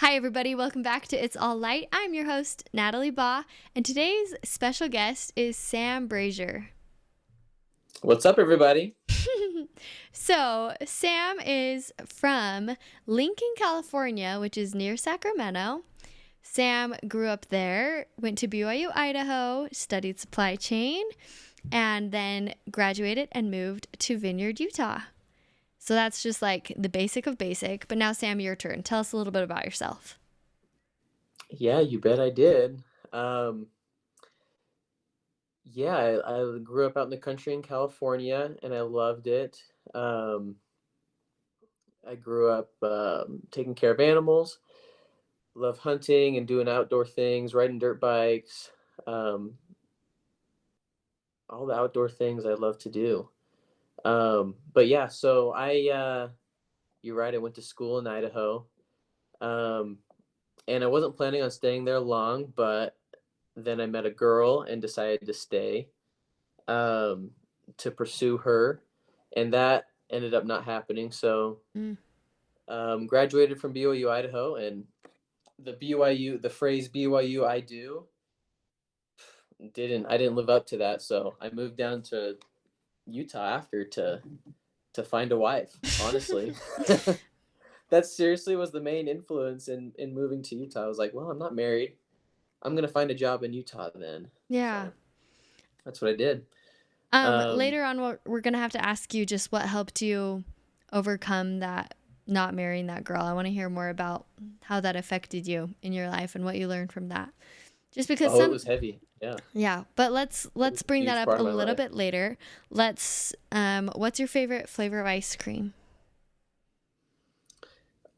Hi, everybody. Welcome back to It's All Light. I'm your host, Natalie Baugh, and today's special guest is Sam Brasher. What's up, everybody? So, Sam is from Lincoln, California, which is near Sacramento. Sam grew up there, went to BYU, Idaho, studied supply chain, and then graduated and moved to Vineyard, Utah. So that's just like the basic of basic. But now, Sam, your turn. Tell us a little bit about yourself. Yeah, you bet I did. Um, yeah, I grew up out in the country in California, and I loved it. Um, I grew up taking care of animals, love hunting and doing outdoor things, riding dirt bikes, um, all the outdoor things I love to do. But yeah, so you're right, I went to school in Idaho, um, and I wasn't planning on staying there long, but then I met a girl and decided to stay um, to pursue her, and that ended up not happening. So Mm. graduated from BYU Idaho, and the phrase BYU I do I didn't live up to that. So I moved down to Utah after to find a wife. Honestly, that seriously was the main influence in moving to Utah. I was like, well, I'm not married. I'm gonna find a job in Utah then. Yeah. So that's what I did. Um, Later on, we're going to have to ask you just what helped you overcome that not marrying that girl. I want to hear more about how that affected you in your life and what you learned from that. Just because oh, it was heavy. Yeah, yeah, but it let's was a bring that huge up part a of my little life. bit later. What's your favorite flavor of ice cream?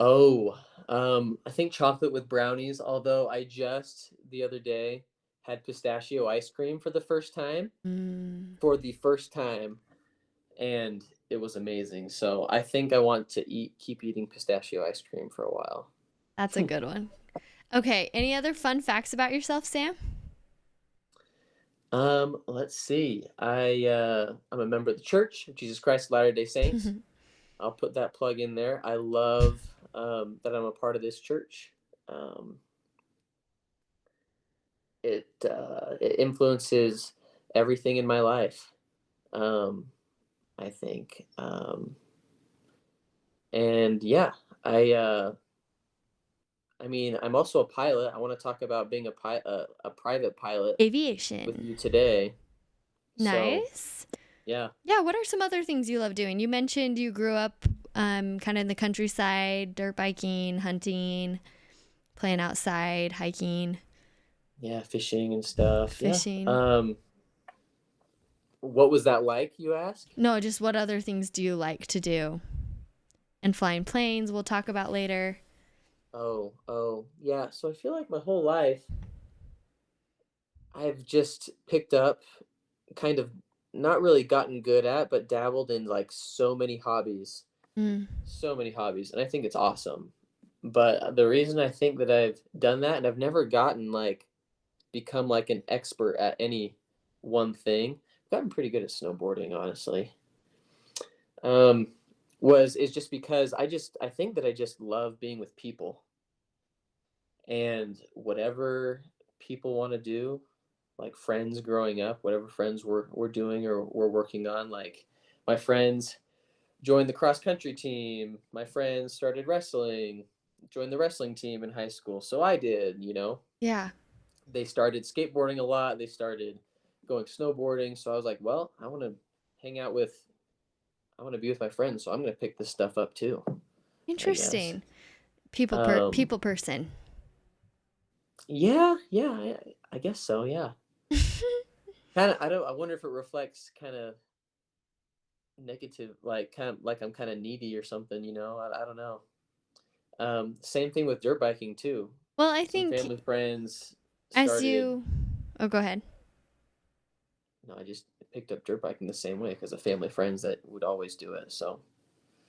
Oh, I think chocolate with brownies, although I just the other day had pistachio ice cream for the first time. Mm, For the first time, and it was amazing. So I think I want to keep eating pistachio ice cream for a while. that's a good one. Okay, any other fun facts about yourself, Sam? Let's see. I'm a member of the Church of Jesus Christ of Latter-day Saints. I'll put that plug in there. I love that I'm a part of this church. Um, it influences everything in my life. Um, I think, and yeah, I I mean, I'm also a pilot. I want to talk about being a private pilot with Aviation. you today. So Nice. yeah. Yeah, what are some other things you love doing? You mentioned you grew up kind of in the countryside, dirt biking, hunting, playing outside, hiking, Yeah, fishing and stuff. Yeah. fishing. What was that like, you ask? No, just what other things do you like to do? And flying planes, we'll talk about later. Oh, yeah. So I feel like my whole life I've just picked up kind of not really gotten good at, but dabbled in like Mm, so many hobbies, and I think it's awesome. But the reason I think that I've done that and I've never gotten like become like an expert at any one thing. I've gotten pretty good at snowboarding, honestly. Um, was is just because I think that I just love being with people and whatever people want to do, like friends growing up, whatever friends were doing or were working on. Like my friends joined the cross country team. My friends started wrestling, joined the wrestling team in high school. So I did. yeah, They started skateboarding a lot. They started going snowboarding. So I was like, well, hang out with, I want to be with my friends. So I'm going to pick this stuff up too, I guess. interesting. Um, People person. yeah, I guess so. Yeah. Kind of, I wonder if it reflects kind of negative, like kind of like I'm kind of needy or something. I don't know. Same thing with dirt biking too. Well, I Some think family friends as started. you, oh, go ahead. No, I just picked up dirt biking the same way because of family friends that would always do it. So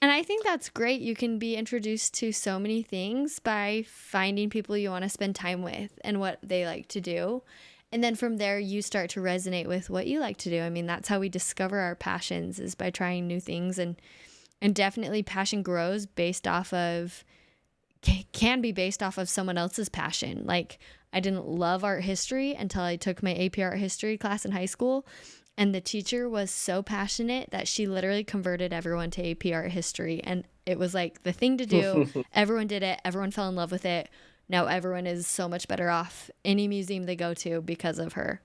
And I think that's great. You can be introduced to so many things by finding people you want to spend time with and what they like to do. And then from there, you start to resonate with what you like to do. I mean, that's how we discover our passions is by trying new things. And definitely passion grows based off of can be based off of someone else's passion. Like, I didn't love art history until I took my AP art history class in high school. And the teacher was so passionate that she literally converted everyone to AP art history. And it was like the thing to do. Everyone did it. Everyone fell in love with it. Now everyone is so much better off any museum they go to because of her.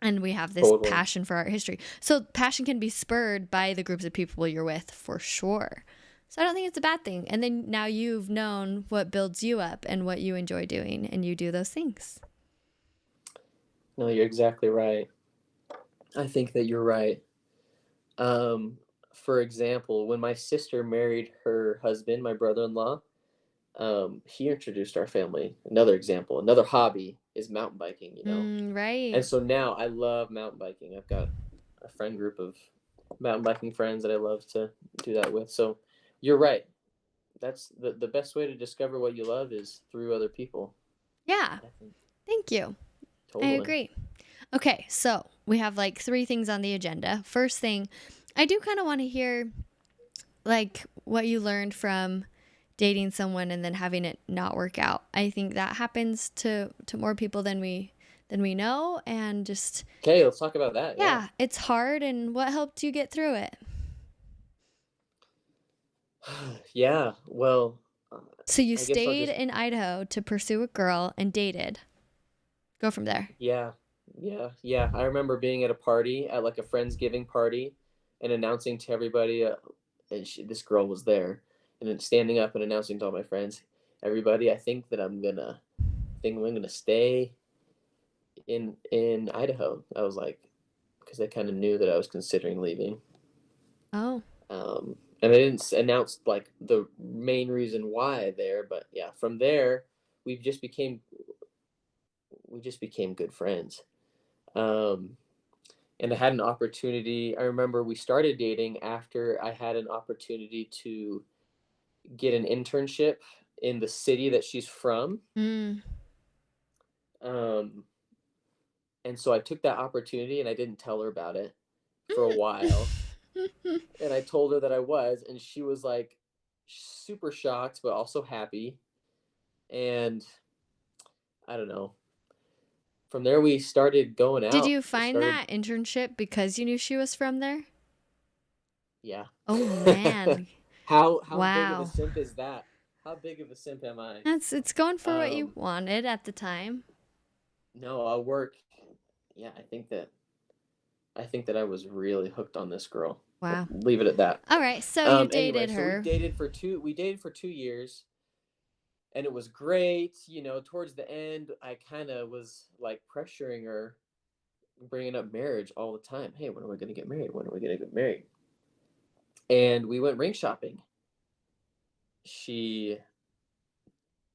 And we have this Totally. passion for art history. So passion can be spurred by the groups of people you're with for sure. So I don't think it's a bad thing. And then now you've known what builds you up and what you enjoy doing, and you do those things. No, you're exactly right. I think that you're right. Um, for example, when my sister married her husband, my brother-in-law, he introduced our family. Another example, another hobby is mountain biking, you know. And Right. so now I love mountain biking. I've got a friend group of mountain biking friends that I love to do that with. So you're right. That's the best way to discover what you love is through other people. Yeah. I think Thank you. I totally. agree. Okay. So we have like three things on the agenda. First thing, I do kind of want to hear like what you learned from dating someone and then having it not work out. I think that happens to more people than we know, and just Okay, let's talk about that. Yeah. yeah, it's hard. And what helped you get through it? Yeah. Well, uh, So you I guess I'll stayed just in Idaho to pursue a girl and dated. Go from there. yeah. Yeah. I remember being at a party at like a friendsgiving party and announcing to everybody and this girl was there and then standing up and announcing to all my friends, everybody, I think I'm gonna stay in Idaho. I was like, because they kind of knew that I was considering leaving. Oh, And I didn't announce like the main reason why there, but yeah, from there we just became we just became good friends. Um, and I had an opportunity. I remember we started dating after I had an opportunity to get an internship in the city that she's from. mm. Um, and so I took that opportunity and I didn't tell her about it for a while. And I told her that I was, and she was like super shocked, but also happy. And I don't know. From there, we started going Did out. you We find started, that internship because you knew she was from there? yeah. Oh man. How big of a Wow. simp is that? How big of a simp am I? It's going for what you Um, wanted at the time. no, I work. Yeah, I think that I was really hooked on this girl. I'll Wow. leave it at that. All right, so you Anyway, dated so her. we dated for 2 years, and it was great. You know, towards the end, I kind of was like pressuring her, bringing up marriage all the time. Hey, when are we gonna get married? When are we gonna get married? And we went ring shopping. She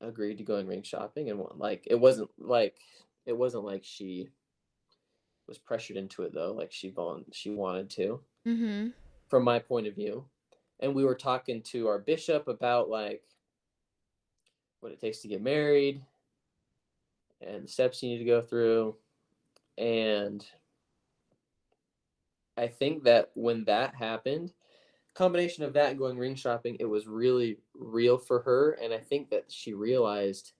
agreed to going ring shopping, and like it wasn't like she was pressured into it though. Like she wanted to, Mm-hmm. from my point of view. And we were talking to our bishop about like what it takes to get married and the steps you need to go through. And I think that when that happened, combination of that and going ring shopping, it was really real for her. And I think that she realized,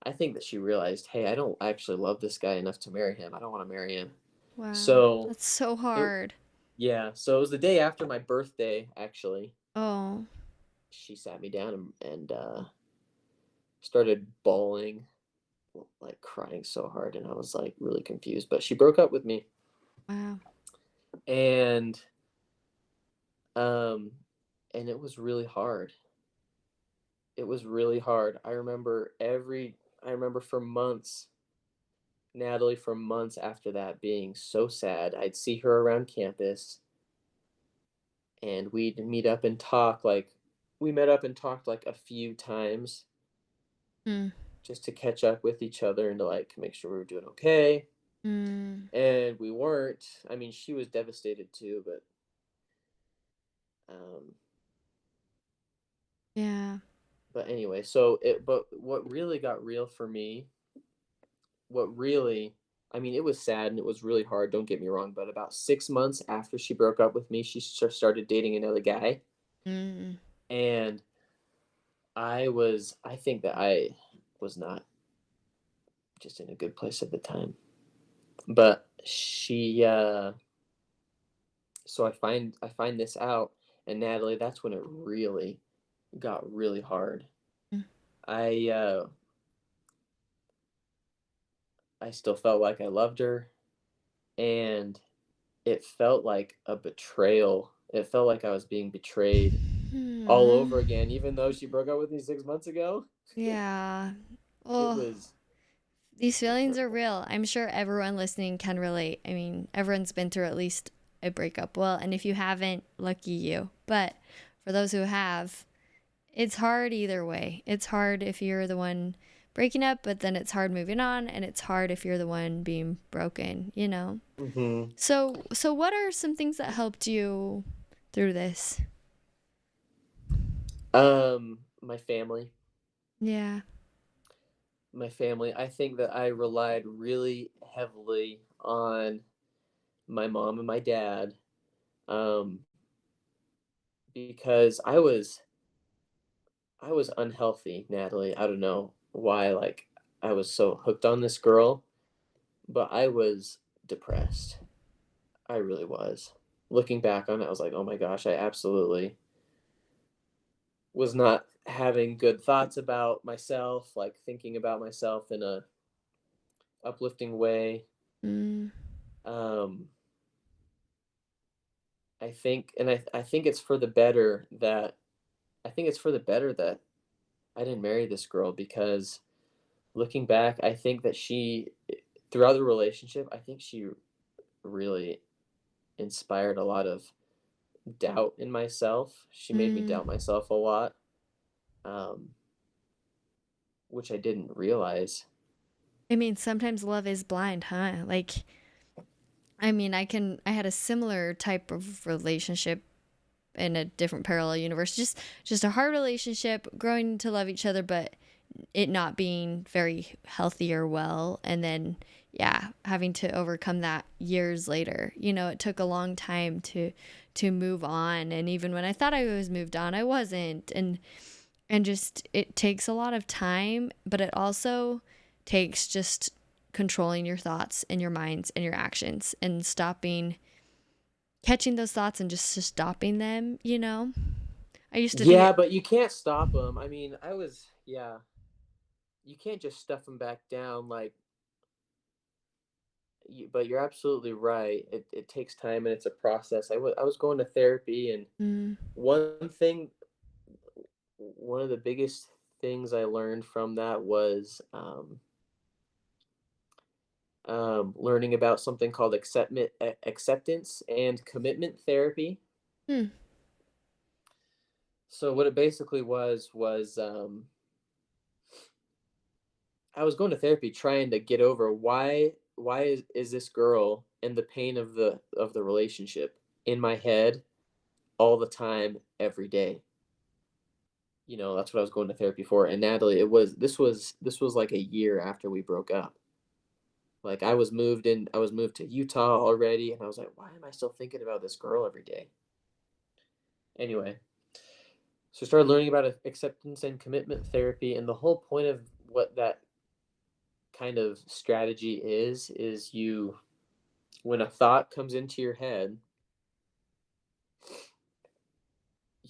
hey, I don't actually love this guy enough to marry him. I don't want to marry him. Wow. So That's so it, hard. yeah. So it was the day after my birthday, actually. Oh. She sat me down and started bawling, like crying so hard. And I was like really confused. But she broke up with me. Wow. And, um, and it was really hard. It was really hard. I remember for months, Natalie, for months after that being so sad. I'd see her around campus and we'd meet up and talk. Like, we met up and talked like a few times Mm. just to catch up with each other and to like make sure we were doing okay. Mm. And we weren't. I mean, she was devastated too, um, Yeah. but anyway, but what really got real for me, what really, I mean, it was sad and it was really hard, don't get me wrong, but about 6 months after she broke up with me, she started dating another guy. Mm. And I think that I was not just in a good place at the time. But so I find this out, and Natalie, that's when it really got really hard. I uh I still felt like I loved her, and it felt like a betrayal. It felt like I was being betrayed all Hmm. over again, even though she broke up with me 6 months ago. Yeah. It Oh, was these it was feelings are terrible. real. I'm sure everyone listening can relate. I mean, everyone's been through at least a breakup. Well, and if you haven't, lucky you. But for those who have, it's hard either way. It's hard if you're the one breaking up, but then it's hard moving on, and it's hard if you're the one being broken, you know? Hmm. So what are some things that helped you through this? My family, Yeah. my family. I think that I relied really heavily on my mom and my dad, um, because I was unhealthy, Natalie. I don't know why. Like, I was so hooked on this girl, but I was depressed. I really was. Looking back on it, I was like, oh my gosh, I absolutely was not having good thoughts about myself, like thinking about myself in a uplifting way. Mm. Um, I think it's for the better that I think it's for the better that I didn't marry this girl, because looking back, I think that throughout the relationship, I think she really inspired a lot of doubt in myself. She made me Mm. doubt myself a lot, um, which I didn't realize. I mean, sometimes love is blind, huh? Like, I mean, I had a similar type of relationship in a different parallel universe. Just a hard relationship, growing to love each other, but it not being very healthy or well, and then yeah, having to overcome that years later. You know, it took a long time to move on, and even when I thought I was moved on, I wasn't. And just it takes a lot of time, but it also takes just controlling your thoughts and your minds and your actions and stopping catching those thoughts and just stopping them, you know? I used to think Yeah, it. but you can't stop them. I mean, yeah, you can't just stuff them back down like. But you're absolutely right. It takes time, and it's a process. I was going to therapy, and Mm. one thing, one of the biggest things I learned from that was learning about something called acceptance and commitment therapy. Hmm. So what it basically was I was going to therapy trying to get over why is this girl and the pain of the relationship in my head all the time, every day. That's what I was going to therapy for. And Natalie, this was like a year after we broke up. Like, I was moved to Utah already, and I was like, why am I still thinking about this girl every day? Anyway, so I started learning about acceptance and commitment therapy, and the whole point of what that kind of strategy is when a thought comes into your head,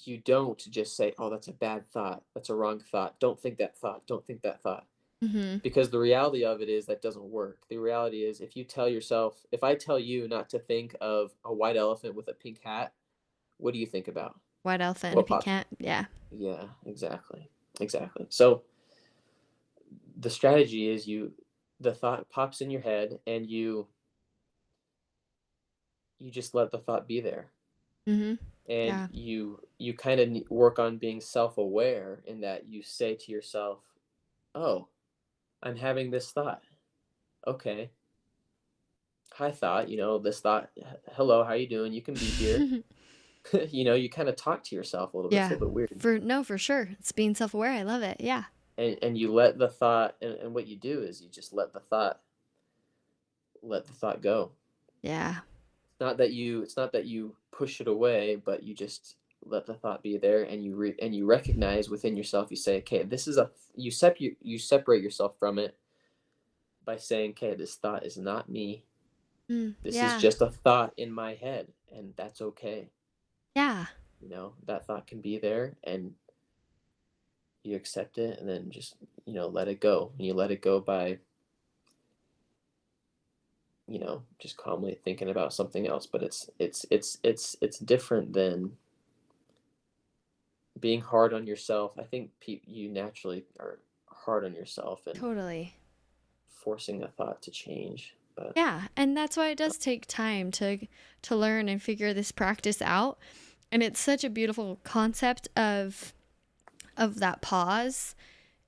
you don't just say, "Oh, that's a bad thought. That's a wrong thought. Don't think that thought. Don't think that thought." Mhm. Because the reality of it is that doesn't work. The reality is, if I tell you not to think of a white elephant with a pink hat, what do you think about? White elephant and a What pink pops? cat. Yeah. Yeah, exactly. Exactly. So the strategy is, the thought pops in your head, and you just let the thought be there. Mhm. And Yeah. you kind of work on being self-aware, in that you say to yourself, "Oh, I'm having this thought. Okay. Hi thought, this thought. Hello, how you doing? You can be here." You kind of talk to yourself a little bit. It's a Yeah. little bit weird. For no, for sure. It's being self-aware. I love it. Yeah. And you let the thought, and what you do is you just let the thought go. Yeah. It's not that you push it away, but you just let the thought be there, and you recognize within yourself. You say, okay, this is you separate yourself from it by saying, okay, this thought is not me. This is Yeah. just a thought in my head, and that's okay. Yeah. That thought can be there, and you accept it, and then just let it go. And you let it go by just calmly thinking about something else. But it's different than being hard on yourself. I think you naturally are hard on yourself and Totally. forcing a thought to change. But Yeah, and that's why it does take time to learn and figure this practice out. And it's such a beautiful concept of that pause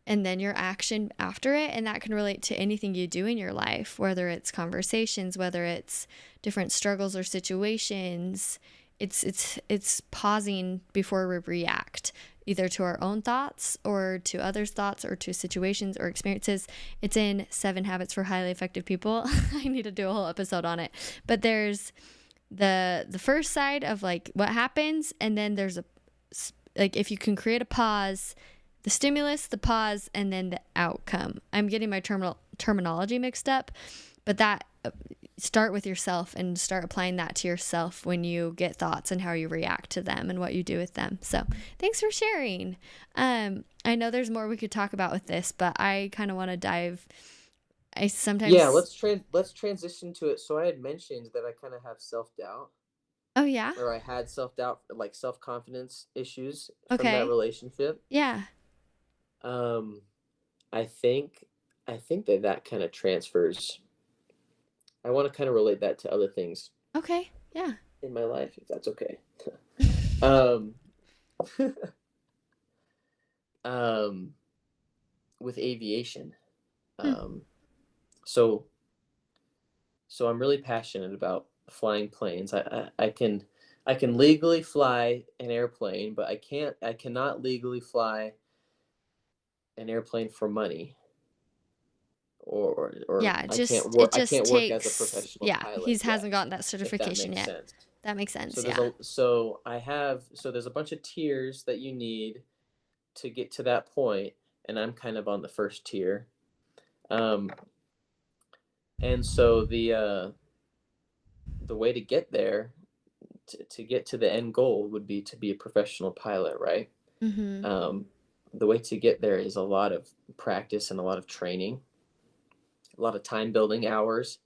and then your action after it, and that can relate to anything you do in your life, whether it's conversations, whether it's different struggles or situations. It's pausing before we react, either to our own thoughts or to others' thoughts or to situations or experiences. It's in 7 Habits for Highly Effective People. I need to do a whole episode on it. But there's the first side of like what happens, and then there's a like if you can create a pause, the stimulus, the pause, and then the outcome. I'm getting my terminology mixed up, but that start with yourself and start applying that to yourself when you get thoughts and how you react to them and what you do with them. So thanks for sharing. I know there's more we could talk about with this, but I kind of want to dive. I yeah, sometimes. let's transition to it. So I had mentioned that I kind of have self-doubt, Oh yeah. or I had self-doubt, like self-confidence issues from that Okay. relationship. Yeah. um I think I think that kind of transfers. I want to kind of relate that to other things Okay. Yeah. in my life, if that's okay. um um with aviation. Hmm. um so so I'm really passionate about flying planes. I can legally fly an airplane, but I cannot legally fly an airplane for money, or Yeah. It I just can't work as a takes. professional Yeah. He pilot hasn't yet, gotten that if that certification makes yet. sense. That makes sense. So Yeah. there's a bunch of tiers that you need to get to that point, and I'm kind of on the first tier. Um, and so the way to get there, to get to the end goal, would be to be a professional pilot, right? Mm-hmm. Um, the way to get there is a lot of practice and a lot of training, a lot of time building hours,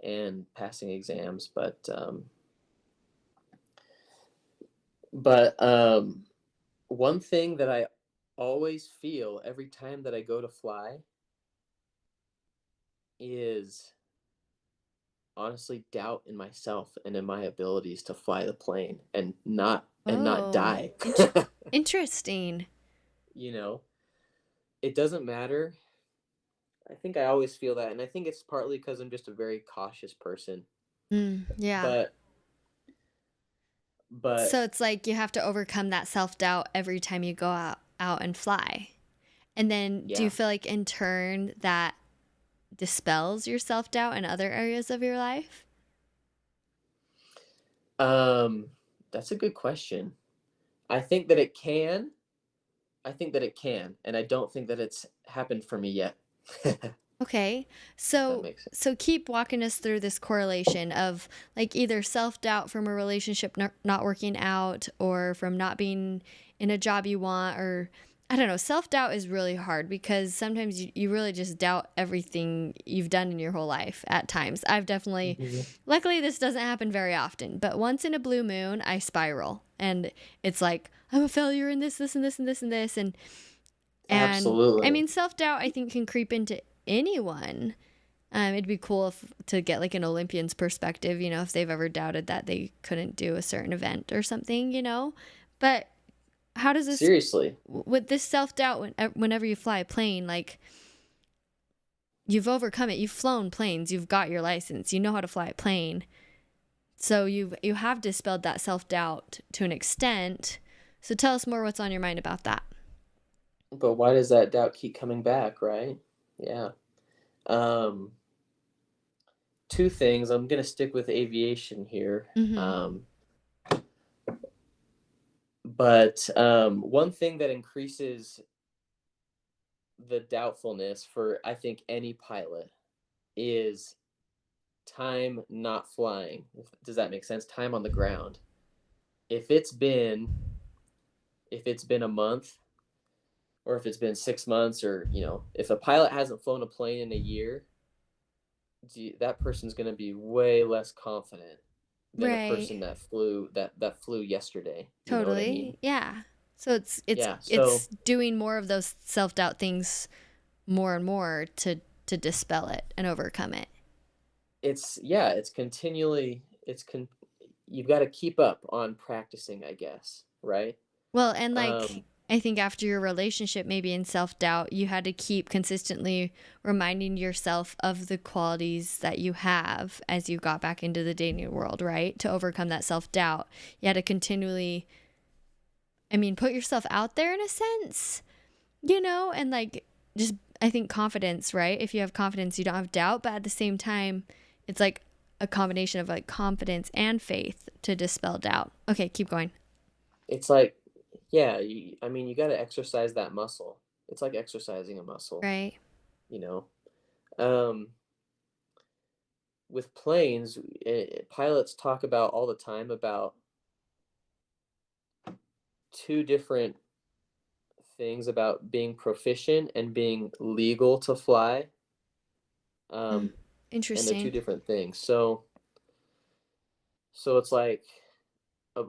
and passing exams. But one thing that I always feel every time that I go to fly is honestly doubt in myself and in my abilities to fly the plane and not Oh, die. interesting. you know, it doesn't matter. I think I always feel that, and I think it's partly because I'm just a very cautious person. Yeah. But but So it's like you have to overcome that self doubt every time you go out and fly. And then do you yeah, feel like in turn that dispels your self doubt in other areas of your life? um, that's a good question. I think that it can. I think that it can, and I don't think that it's happened for me yet. Okay. If that So makes sense. so keep walking us through this correlation of like either self-doubt from a relationship not working out or from not being in a job you want, or I don't know, self-doubt is really hard because sometimes you really just doubt everything you've done in your whole life at times. I've definitely, Mhm. luckily this doesn't happen very often, but once in a blue moon I spiral and it's like I'm a failure in this and this and this and this, and I Absolutely. mean, self doubt, I think, can creep into anyone. It'd be cool to get like an Olympian's perspective, if they've ever doubted that they couldn't do a certain event or something. But how does this, Seriously. with this self doubt, whenever you fly a plane, like you've overcome it, you've flown planes, you've got your license, you know how to fly a plane. So you have dispelled that self doubt to an extent. So tell us more what's on your mind about that. But why does that doubt keep coming back, right? Yeah. Um, Two things. I'm gonna stick with aviation here. Mm-hmm. But one thing that increases the doubtfulness for, I think, any pilot is time not flying. Does that make sense? Time on the ground. If it's been if it's been a month, or if it's been 6 months, or if a pilot hasn't flown a plane in a year, that person's going to be way less confident than a Right. person that flew yesterday. You know what I mean? Totally. Yeah. So it's Yeah. So it's doing more of those self-doubt things more and more to dispel it and overcome it. it's continually you've got to keep up on practicing, I guess, right? Well, and like Um, I think after your relationship, maybe in self doubt, you had to keep consistently reminding yourself of the qualities that you have as you got back into the dating world, right? To overcome that self doubt, you had to continually, I mean, put yourself out there in a sense, and like just, I think confidence, right? If you have confidence, you don't have doubt, but at the same time, it's like a combination of like confidence and faith to dispel doubt. Okay, keep going. it's like, yeah, I mean, you got to exercise that muscle. It's like exercising a muscle, Right. you know. Um, with planes, pilots talk about all the time about two different things about being proficient and being legal to fly. Mm, Um, and they're two interesting. different things. So it's like a,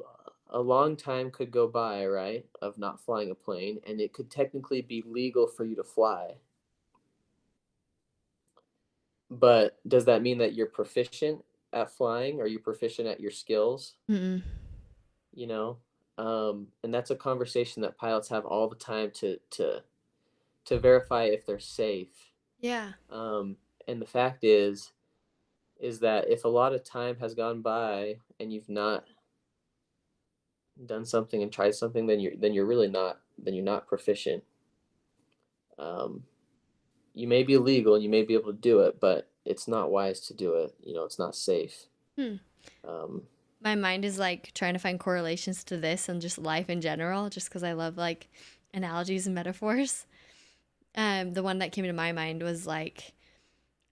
a long time could go by, right, of not flying a plane, and it could technically be legal for you to fly. But does that mean that you're proficient at flying? Are you proficient at your skills? Mm-mm. You know, and that's a conversation that pilots have all the time to verify if they're safe. Yeah. Um, and the fact is that if a lot of time has gone by and you've not done something and tried something, then you're really not then you're not proficient. Um, you may be legal and you may be able to do it, but it's not wise to do it. It's not safe. Hmm. Um, My mind is like trying to find correlations to this and just life in general, just because I love like analogies and metaphors. The one that came to my mind was like,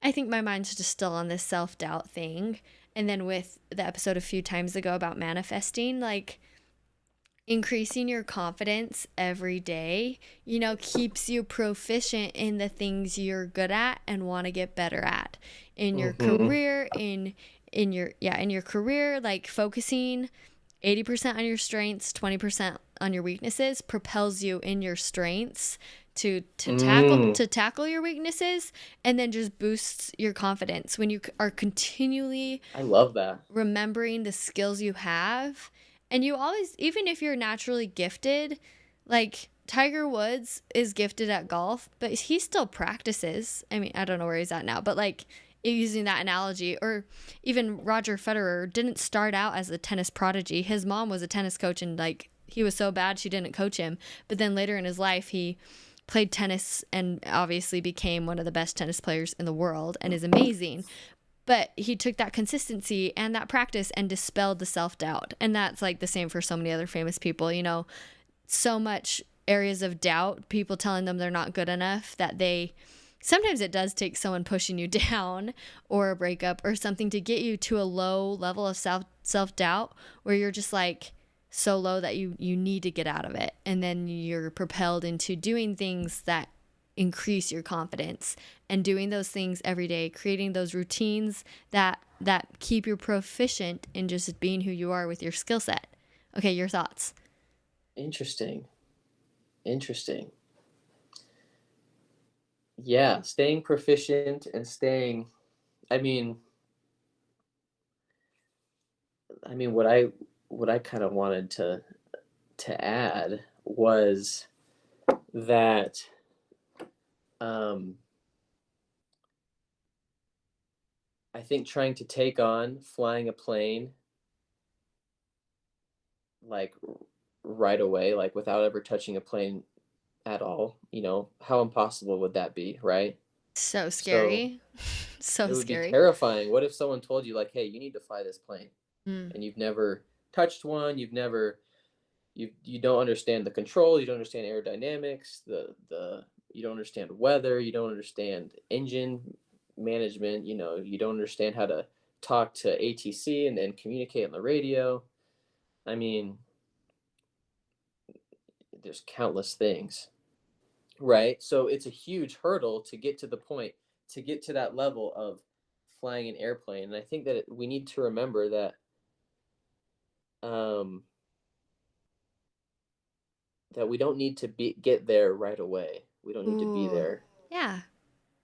I think my mind's just still on this self doubt thing. And then with the episode a few times ago about manifesting, like increasing your confidence every day, keeps you proficient in the things you're good at and want to get better at in your mhm. career, in your career, like focusing 80% on your strengths, 20% on your weaknesses propels you in your strengths to tackle Mm, to tackle your weaknesses, and then just boosts your confidence when you are continually I love that. remembering the skills you have. And you always, even if you're naturally gifted, like Tiger Woods is gifted at golf, but he still practices. I mean, I don't know where he's at now, but like using that analogy, or even Roger Federer didn't start out as a tennis prodigy. His mom was a tennis coach, and like he was so bad she didn't coach him. But then later in his life, he played tennis and obviously became one of the best tennis players in the world and is amazing. But he took that consistency and that practice and dispelled the self-doubt. And that's like the same for so many other famous people, so much areas of doubt, people telling them they're not good enough, that they sometimes it does take someone pushing you down, or a breakup or something, to get you to a low level of self-doubt where you're just like so low that you need to get out of it, and then you're propelled into doing things that increase your confidence, and doing those things every day, creating those routines that keep you proficient in just being who you are with your skill set. Okay, your thoughts. Interesting. Interesting. Yeah, staying proficient and staying. I mean, what I kind of wanted to add was that um, I think trying to take on flying a plane, like, right away, like without ever touching a plane at all, how impossible would that be, right? So So scary. So it would be scary. terrifying. What if someone told you, like, hey, you need to fly this plane, Mm. and you've never touched one, you don't understand the control, you don't understand aerodynamics, the you don't understand weather, you don't understand engine management, you don't understand how to talk to ATC and then communicate on the radio. I mean, there's countless things, right? So it's a huge hurdle to get to the point, to get to that level of flying an airplane. And I think that we need to remember um, that we don't need to get there right away. We don't need to be Ooh. there. Yeah.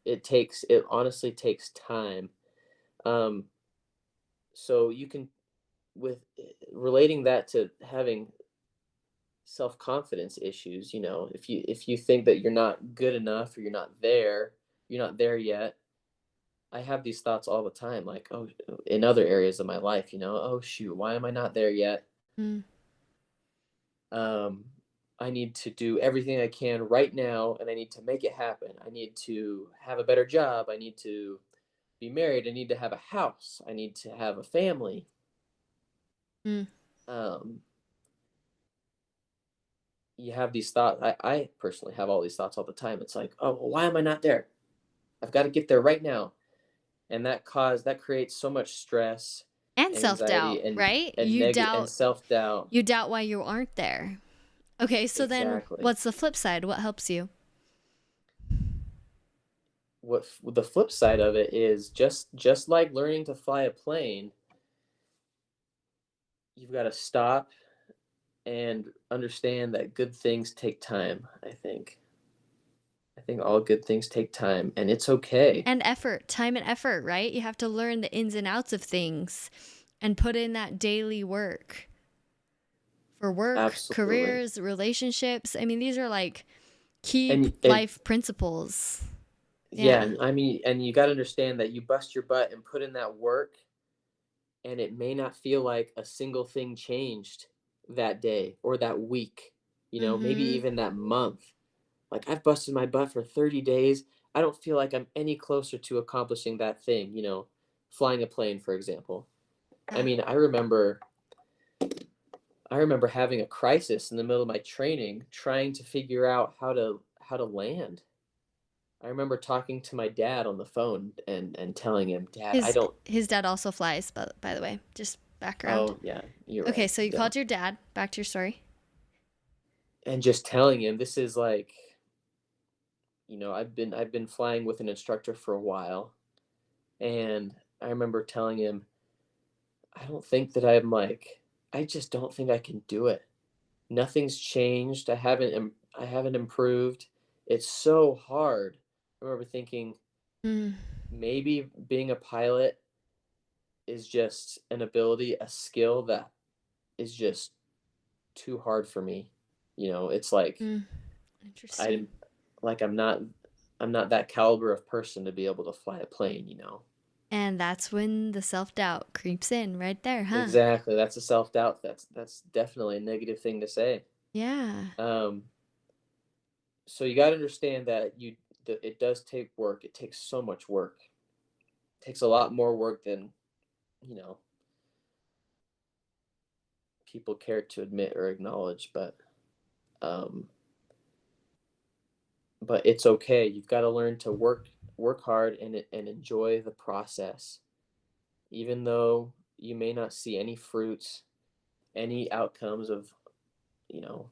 It honestly takes time. Um, so you can, with relating that to having self-confidence issues, if you think that you're not good enough or you're not there yet. I have these thoughts all the time, like, oh, in other areas of my life, oh shoot, why am I not there yet? Mm. um, I need to do everything I can right now, and I need to make it happen. I need to have a better job. I need to be married. I need to have a house. I need to have a family. Mm. Um, you have these thoughts. I personally have all these thoughts all the time. It's like, oh, well, why am I not there? I've got to get there right now. And that creates so much stress And and anxiety self-doubt, and right? and self-doubt. You doubt why you aren't there. Okay, so then Exactly. what's the flip side? What helps you? The flip side of it is, just like learning to fly a plane, you've got to stop and understand that good things take time. I think all good things take time, and it's okay. And effort, time and effort, right? You have to learn the ins and outs of things and put in that daily work for work, Absolutely. careers, relationships. I mean, these are like key And life principles. yeah, Yeah. and I mean, and you got to understand that you bust your butt and put in that work, and it may not feel like a single thing changed that day or that week, maybe Mm-hmm. even that month. Like, I've busted my butt for 30 days. I don't feel like I'm any closer to accomplishing that thing, flying a plane, for example. I Yeah. mean, I remember having a crisis in the middle of my training, trying to figure out how to land. I remember talking to my dad on the phone and telling him, "Dad, I His don't." his dad also flies, but by the way, just background. Oh yeah, you're Okay, right. so you Duh. called your dad. Back to your story. And just telling him, this is like, I've been flying with an instructor for a while, and I remember telling him, I don't think that I just don't think I can do it. Nothing's changed. I haven't improved. It's so hard. I remember thinking, Mm. maybe being a pilot is just an ability, a skill that is just too hard for me. It's like, Mm. Interesting. I'm I'm not that caliber of person to be able to fly a plane. And that's when the self-doubt creeps in right there, huh? Exactly. That's a self-doubt. That's definitely a negative thing to say. Yeah. Um, so you got to understand that it does take work. It takes so much work. It takes a lot more work than, you know, people care to admit or acknowledge, um but it's okay. You've got to learn to work hard and enjoy the process. Even though you may not see any fruits, any outcomes of, you know,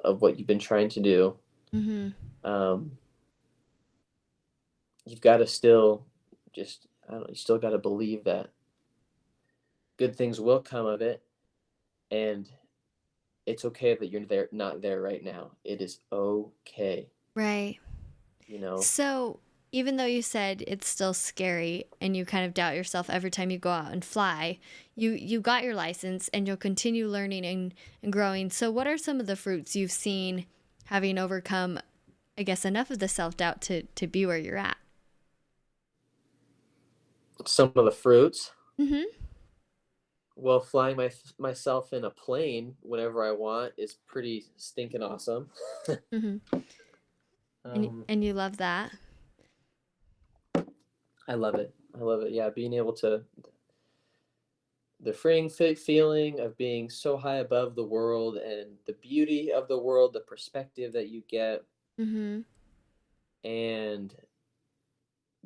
of what you've been trying to do. Mm-hmm. um you've got to still, just, I don't know, you still got to believe that good things will come of it, and it's okay that you're not there right now. It is okay, Right. you know. So, even though you said it's still scary and you kind of doubt yourself every time you go out and fly, you got your license and you'll continue learning and growing. So, what are some of the fruits you've seen having overcome, I guess, enough of the self-doubt to be where you're at? Some of the fruits, Mhm. well, flying myself in a plane whenever I want is pretty stinking awesome. Mhm. And um and you love that. I love it. I love it. Yeah, being able the freeing feeling of being so high above the world and the beauty of the world, the perspective that you get, Mm-hmm. and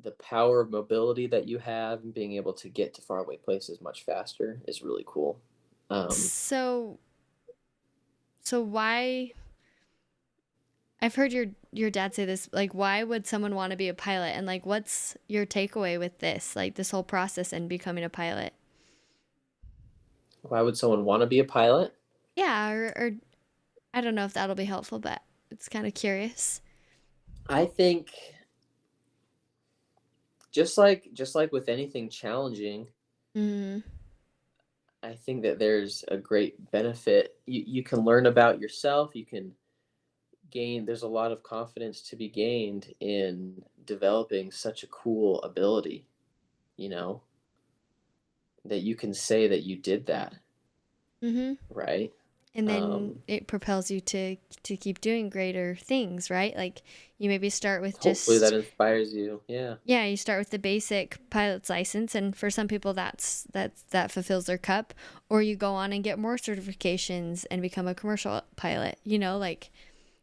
the power of mobility that you have and being able to get to faraway places much faster is really cool. Um, So, so why? I've heard your dad say this. Like, why would someone want to be a pilot? And like, what's your takeaway with this? Like, this whole process and becoming a pilot? why would someone want to be a pilot? Yeah, or I don't know if that'll be helpful, but it's kind of curious. I think just like with anything challenging, Mm-hmm. I think that there's a great benefit. You can learn about yourself. You can gain. There's a lot of confidence to be gained in developing such a cool ability. You know that you can say that you did that, Mm-hmm. right? And then Um, it propels you to keep doing greater things, right? Like you maybe start with Hopefully just that inspires you. Yeah. yeah, you start with the basic pilot's license, and for some people that fulfills their cup, or you go on and get more certifications and become a commercial pilot. You know, like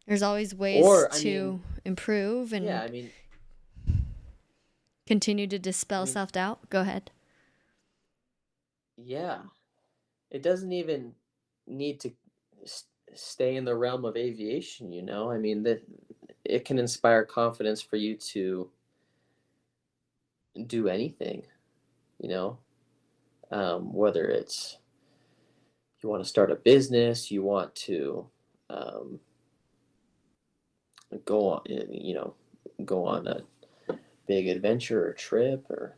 there's always ways Or I mean, to improve yeah. and continue to I dispel mean, self-doubt. Go ahead. yeah. It doesn't even need to stay in the realm of aviation. I mean that it can inspire confidence for you to do anything. You know, whether it's you want to start a business, you want to um, go on, go on a big adventure or trip or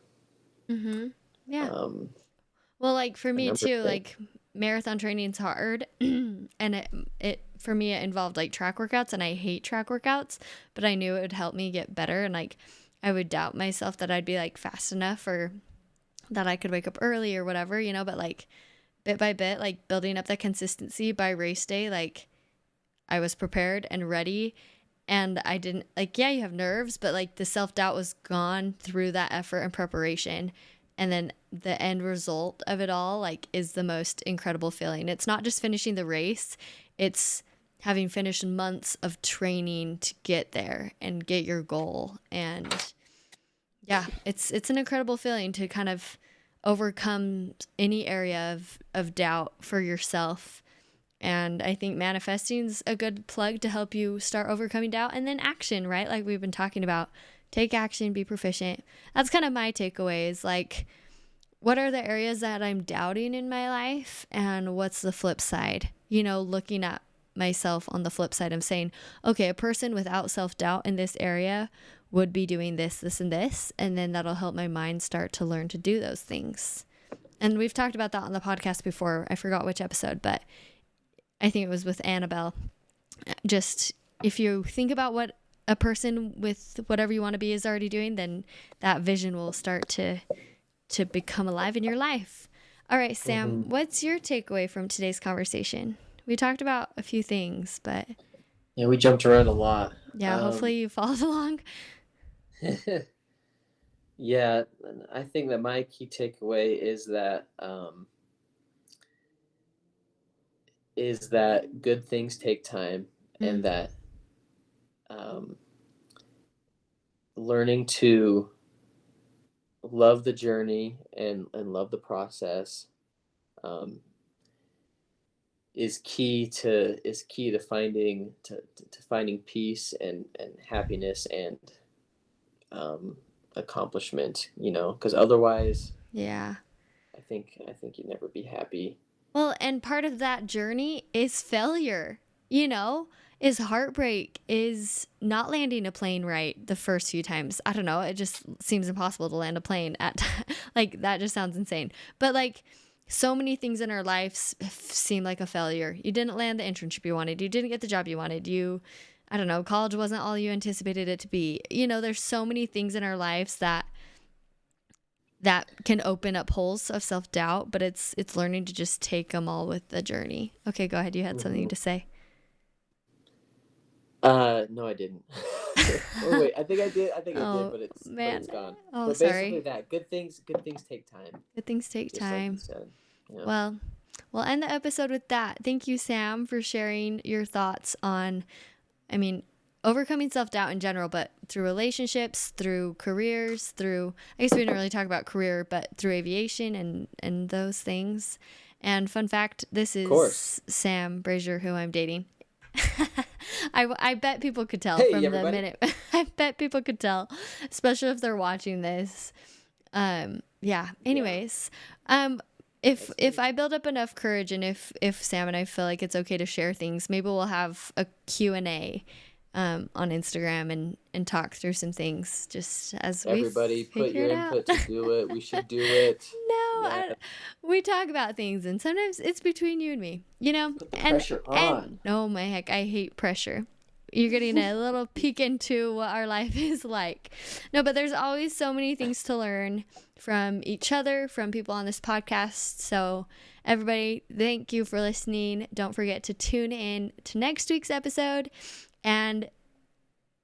Mhm. Yeah. um, Well, like for a me number of too, things. like marathon training's hard, and it for me it involved like track workouts, and I hate track workouts, but I knew it would help me get better, and like I would doubt myself that I'd be like fast enough or that I could wake up early or whatever, but like bit by bit, like building up that consistency by race day, like I was prepared and ready. And I didn't like, yeah, you have nerves, but like the self doubt was gone through that effort and preparation. And then the end result of it all, like, is the most incredible feeling. It's not just finishing the race, it's having finished months of training to get there and get your goal. And yeah, it's an incredible feeling to kind of overcome any area of doubt for yourself. And I think manifesting's a good plug to help you start overcoming doubt. And then action, right? Like we've been talking about. Take action, be proficient. That's kind of my takeaways. Like, what are the areas that I'm doubting in my life? And what's the flip side? Looking at myself on the flip side of saying, okay, a person without self doubt in this area would be doing this, this, and this. And then that'll help my mind start to learn to do those things. And we've talked about that on the podcast before. I forgot which episode, but I think it was with Annabelle. Just if you think about what a person with whatever you want to be is already doing, then that vision will start to become alive in your life. All right, Sam, Hmm. what's your takeaway from today's conversation? We talked about a few things, but Yeah, we jumped around a lot. yeah, hopefully you followed along. Yeah, I think that my key takeaway is that good things take time, and Mm, that um, learning to love the journey and love the process um, is key to finding peace and happiness and um, accomplishment. Because otherwise, yeah. I think you'd never be happy. Well, and part of that journey is failure, is heartbreak, is not landing a plane right the first few times. I don't know. It just seems impossible to land a plane at, like, that just sounds insane. But, like, so many things in our lives seem like a failure. You didn't land the internship you wanted. You didn't get the job you wanted. I don't know, college wasn't all you anticipated it to be. There's so many things in our lives that can open up holes of self-doubt, but it's learning to just take them all with the journey. Okay, go ahead, you had something Hmm. to say. No, I didn't. Or wait, I think I did. I think I did, Oh but it's man. gone. Oh, But basically, sorry. that good things take time, Good things take just like you time. said. Yeah. Well, we'll end the episode with that. Thank you, Sam, for sharing your thoughts on, I mean, overcoming self-doubt in general, but through relationships, through careers, through, I guess we didn't really talk about career, but through aviation and those things. And fun fact, this Of course. is Sam Brasher, who I'm dating. I bet people could tell Hey, from the everybody. minute. I bet people could tell, especially if they're watching this. Yeah. Yeah. Anyways, if I build up enough courage, and if Sam and I feel like it's okay to share things, maybe we'll have a Q&A on Instagram and talk through some things just as we Everybody, put figure your it out. input to do it. We should do it. No, Yeah. we talk about things, and sometimes it's between you and me, you know. Put the And pressure and on. oh my heck, I hate pressure. You're getting a little peek into what our life is like. No, but there's always so many things to learn from each other, from people on this podcast. So, everybody, thank you for listening. Don't forget to tune in to next week's episode and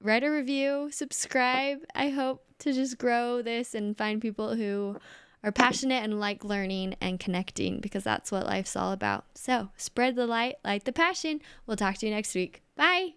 write a review, subscribe. I hope to just grow this and find people who are passionate and like learning and connecting, because that's what life's all about. So, spread the light, light the passion. We'll talk to you next week. Bye.